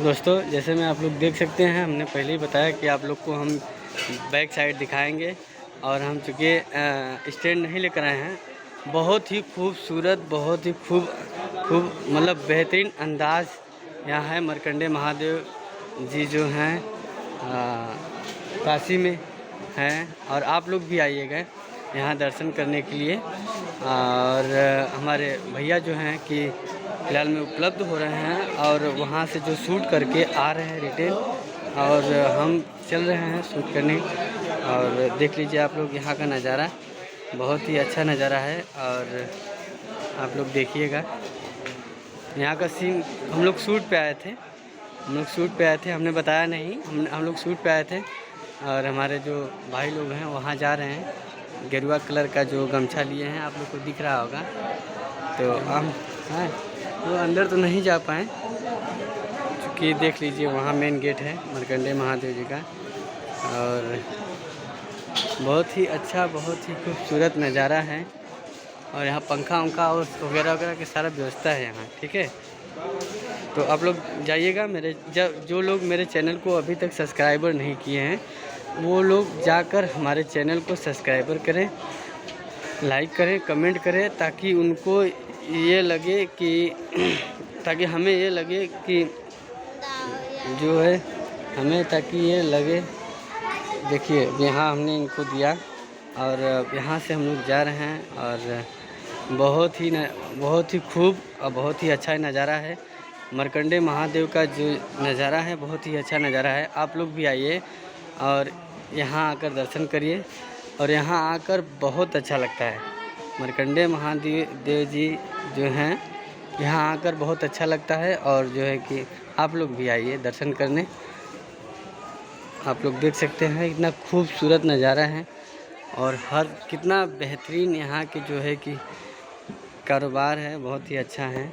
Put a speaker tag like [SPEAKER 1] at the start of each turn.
[SPEAKER 1] दोस्तों जैसे में आप लोग देख सकते हैं, हमने पहले ही बताया कि आप लोग को हम बैक साइड दिखाएंगे और हम चूँकि स्टैंड नहीं लेकर आए हैं। बहुत ही खूबसूरत, बहुत ही खूब मतलब बेहतरीन अंदाज़ यहाँ है। मार्कंडे महादेव जी जो हैं काशी में हैं, और आप लोग भी आइएगा यहाँ दर्शन करने के लिए। और हमारे भैया जो हैं कि फ़िलहाल में उपलब्ध हो रहे हैं और वहाँ से जो शूट करके आ रहे हैं रिटेल, और हम चल रहे हैं शूट करने। और देख लीजिए आप लोग यहाँ का नज़ारा, बहुत ही अच्छा नज़ारा है। और आप लोग देखिएगा यहाँ का सीन। हम लोग शूट पे आए थे, हमने बताया नहीं, हम लोग शूट पे आए थे। और हमारे जो भाई लोग हैं वहाँ जा रहे हैं, गेरुआ कलर का जो गमछा लिए हैं, आप लोग को दिख रहा होगा। तो हम हैं वो अंदर तो नहीं जा पाए, क्योंकि देख लीजिए वहाँ मेन गेट है मार्कंडे महादेव जी का। और बहुत ही अच्छा, बहुत ही खूबसूरत नज़ारा है। और यहाँ पंखा वंखा और वगैरह वगैरह की सारा व्यवस्था है यहाँ, ठीक है। तो आप लोग जाइएगा। जो लोग मेरे चैनल को अभी तक सब्सक्राइबर नहीं किए हैं, वो लोग जाकर हमारे चैनल को सब्सक्राइबर करें, लाइक करें, कमेंट करें, ताकि उनको ये लगे कि ताकि हमें ये लगे कि जो है हमें, ताकि ये लगे। देखिए यहाँ हमने इनको दिया और यहाँ से हम लोग जा रहे हैं। और बहुत ही खूब और बहुत ही अच्छा नज़ारा है। मार्कंडे महादेव का जो नज़ारा है बहुत ही अच्छा नज़ारा है। आप लोग भी आइए और यहाँ आकर दर्शन करिए। और यहाँ आकर बहुत अच्छा लगता है। मार्कंडे महादेव जी जो हैं, यहाँ आकर बहुत अच्छा लगता है। और जो है कि आप लोग भी आइए दर्शन करने। आप लोग देख सकते हैं इतना खूबसूरत नज़ारा है, और हर कितना बेहतरीन यहाँ के जो है कि कारोबार है, बहुत ही अच्छा है।